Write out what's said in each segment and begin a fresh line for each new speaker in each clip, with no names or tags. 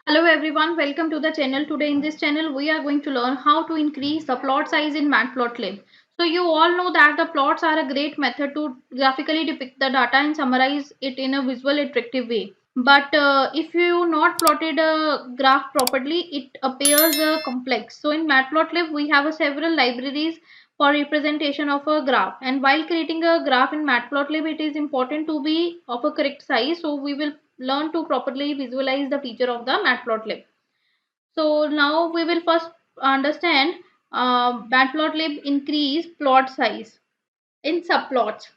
Hello everyone, welcome to the channel. Today in this channel we are going to learn how to increase the plot size in Matplotlib. So you all know that the plots are a great method to graphically depict the data and summarize it in a visual attractive way. But if you not plotted a graph properly, it appears complex. So in Matplotlib we have several libraries for representation of a graph, and while creating a graph in Matplotlib it is important to be of a correct size, so we will learn to properly visualize the feature of the Matplotlib. So now we will first understand Matplotlib increase plot size in subplots.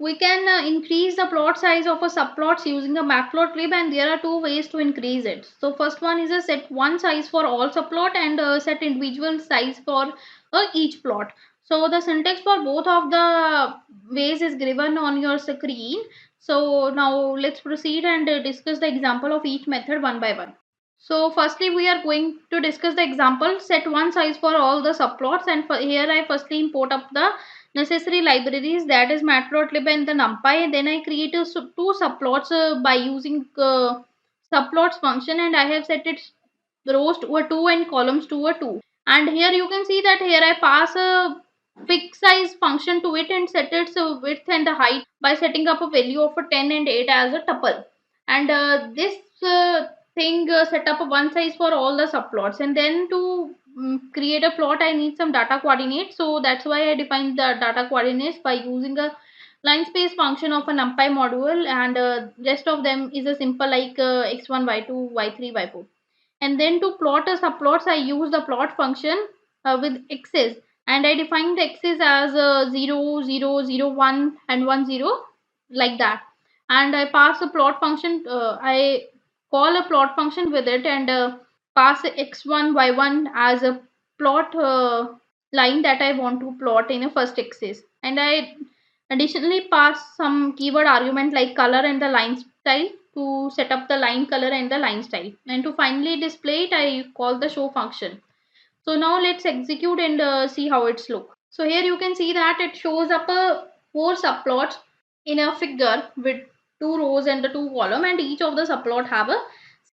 We can increase the plot size of a subplots using a matplotlib, and there are two ways to increase it. So first one is a set one size for all subplot and set individual size for each plot. So the syntax for both of the ways is given on your screen. So now let's proceed and discuss the example of each method one by one. So firstly we are going to discuss the example set one size for all the subplots, and here I firstly import up the necessary libraries, that is Matplotlib and the NumPy. Then I create two subplots by using subplots function, and I have set its rows to a 2 and columns to a 2. And here you can see that here I pass a fixed size function to it and set its width and the height by setting up a value of a 10 and 8 as a tuple. And this thing set up a one size for all the subplots, and then to create a plot I need some data coordinates, so that's why I defined the data coordinates by using a line space function of a numpy module, and rest of them is a simple like x1 y2 y3 y4. And then to plot a subplots I use the plot function with x's, and I define the x's as 0 0 0 1 and 1 0, like that. And I pass a plot function, I call a plot function with it, and pass x1 y1 as a plot line that I want to plot in a first axis, and I additionally pass some keyword argument like color and the line style to set up the line color and the line style, and to finally display it I call the show function. So now let's execute and see how it's look. So here you can see that it shows up a four subplots in a figure with two rows and the two column, and each of the subplot have a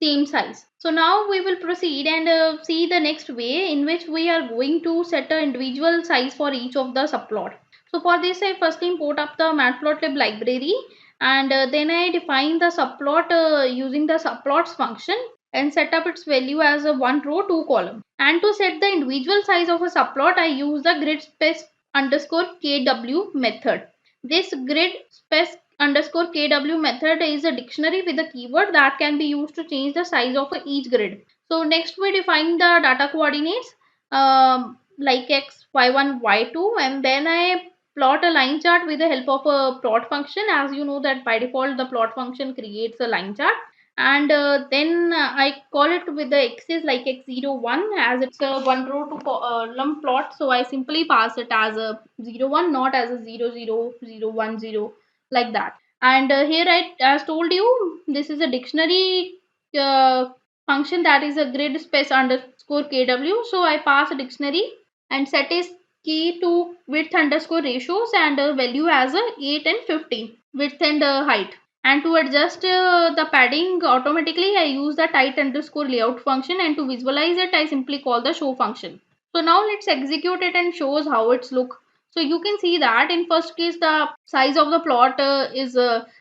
same size. So now we will proceed and see the next way in which we are going to set a individual size for each of the subplot. So for this I first import up the matplotlib library, and then I define the subplot using the subplots function and set up its value as a one row two column. And to set the individual size of a subplot I use the grid space underscore kw method. This grid space underscore kw method is a dictionary with a keyword that can be used to change the size of each grid. So next we define the data coordinates like x y1 y2, and then I plot a line chart with the help of a plot function. As you know that by default the plot function creates a line chart, and then I call it with the x's like x01, as it's a one row to column plot, so I simply pass it as a 01, not as a 00 010, like that. And here I as told you this is a dictionary uh, function, that is a grid space underscore kw, so I pass a dictionary and set is key to width underscore ratios and value as a 8 and 15 width and height. And to adjust the padding automatically I use the tight underscore layout function, and to visualize it I simply call the show function. So now let's execute it and shows how it's look. So you can see that in first case the size of the plot is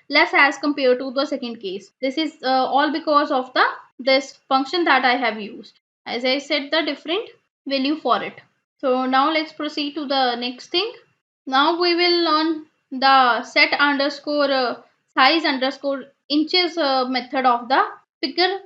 less as compared to the second case. This is all because of the this function that I have used, as I set the different value for it. So now let's proceed to the next thing. Now we will learn the set underscore size underscore inches method of the figure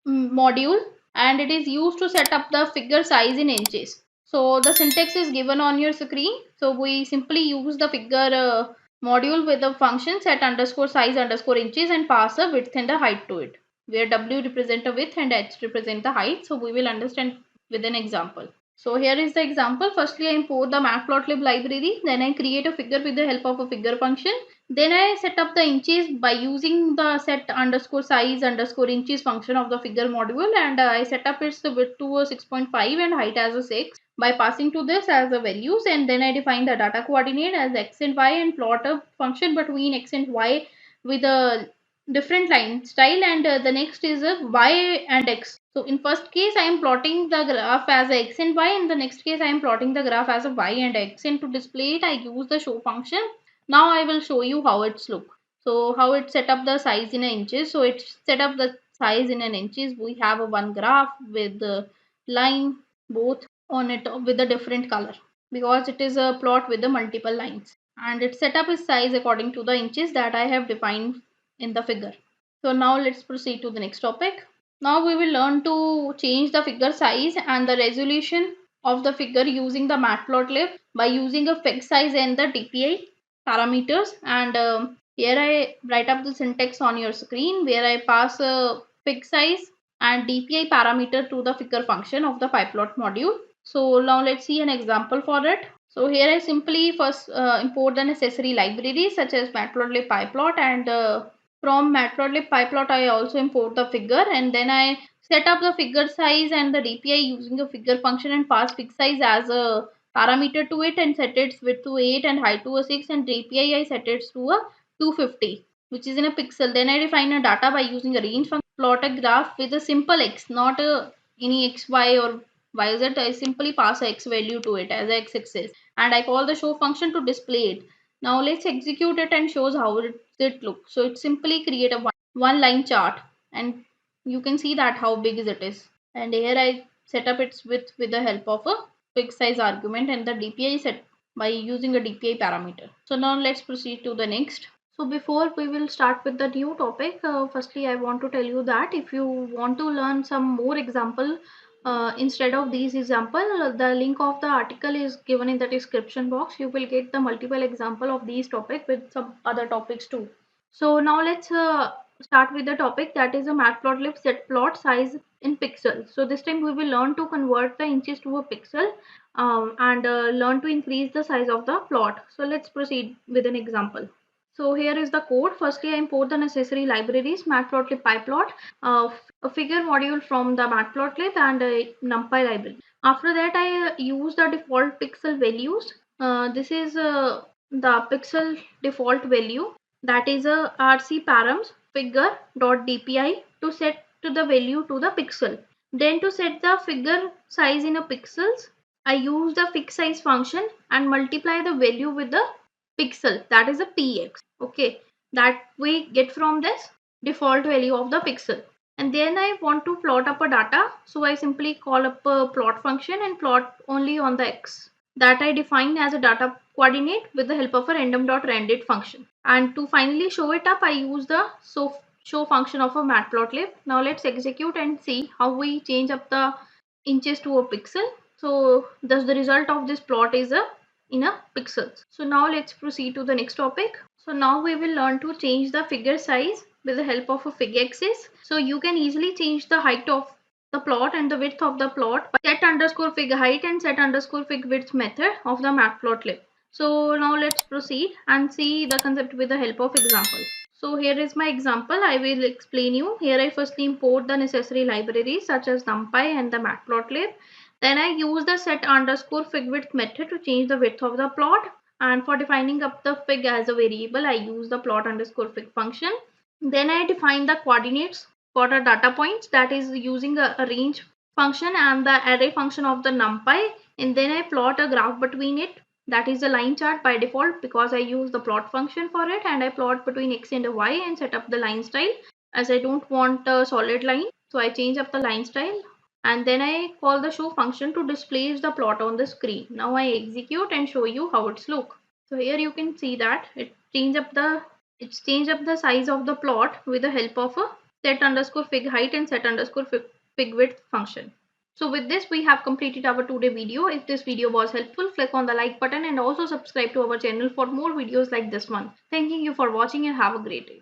module, and it is used to set up the figure size in inches. So the syntax is given on your screen. So we simply use the figure module with the function set underscore size underscore inches and pass a width and a height to it, where w represent the width and h represent the height. So we will understand with an example. So here is the example. Firstly, I import the matplotlib library. Then I create a figure with the help of a figure function. Then I set up the inches by using the set underscore size underscore inches function of the figure module, and I set up its width to a 6.5 and height as a 6 by passing to this as the values, and then I define the data coordinate as x and y and plot a function between x and y with a different line style, and the next is a y and x. So in first case I am plotting the graph as a x and y, in the next case I am plotting the graph as a y and x, and to display it I use the show function. Now I will show you how it's look. So how it set up the size in inches. So it's set up the size in an inches. We have a one graph with the line both on it with a different color, because it is a plot with the multiple lines, and its setup is size according to the inches that I have defined in the figure. So now let's proceed to the next topic. Now we will learn to change the figure size and the resolution of the figure using the Matplotlib by using a fig size and the DPI parameters. And here I write up the syntax on your screen where I pass a fig size and DPI parameter to the figure function of the pyplot module. So now let's see an example for it. So here I simply first import the necessary libraries such as Matplotlib pyplot, and from Matplotlib pyplot I also import the figure, and then I set up the figure size and the DPI using a figure function and pass fig size as a parameter to it and set its width to 8 and height to a 6, and DPI I set it to a 250, which is in a pixel. Then I define a data by using a range function, plot a graph with a simple x, not any xy or yz. I simply pass a x value to it as a x-axis, and I call the show function to display it. Now let's execute it and shows how it looks. So it simply create a one line chart, and you can see that how big it is. And here I set up its width with the help of a fixed size argument, and the DPI set by using a DPI parameter. So now let's proceed to the next. So before we will start with the new topic, firstly I want to tell you that if you want to learn some more example instead of these example, the link of the article is given in the description box. You will get the multiple example of these topic with some other topics too. So now let's start with the topic, that is a matplotlib set plot size in pixels. So this time we will learn to convert the inches to a pixel, and learn to increase the size of the plot. So let's proceed with an example. So here is the code. Firstly, I import the necessary libraries, Matplotlib pyplot, a figure module from the Matplotlib, and a NumPy library. After that, I use the default pixel values. This is the pixel default value, that is a rc params figure dot dpi to set to the value to the pixel. Then to set the figure size in a pixels, I use the fix size function and multiply the value with the pixel, that is a px. Okay, that we get from this default value of the pixel. And then I want to plot up a data, so I simply call up a plot function and plot only on the x that I define as a data coordinate with the help of a random.rendet function. And to finally show it up, I use the show function of a matplotlib. Now let's execute and see how we change up the inches to a pixel. So thus the result of this plot is in a pixels. So now let's proceed to the next topic. So now we will learn to change the figure size with the help of a fig axis. So you can easily change the height of the plot and the width of the plot by set underscore fig height and set underscore fig width method of the matplotlib. So now let's proceed and see the concept with the help of example. So here is my example. I will explain you. Here I firstly import the necessary libraries such as NumPy and the Matplotlib. Then I use the set underscore fig width method to change the width of the plot. And for defining up the fig as a variable, I use the plot underscore fig function. Then I define the coordinates for the data points, that is using a range function and the array function of the NumPy. And then I plot a graph between it, that is a line chart by default because I use the plot function for it, and I plot between x and y and set up the line style as I don't want a solid line, so I change up the line style, and then I call the show function to display the plot on the screen. Now I execute and show you how it's look. So here you can see that it's changed up the size of the plot with the help of a set underscore fig height and set underscore fig width function. So with this we have completed our today video. If this video was helpful, click on the like button and also subscribe to our channel for more videos like this one. Thanking you for watching and have a great day.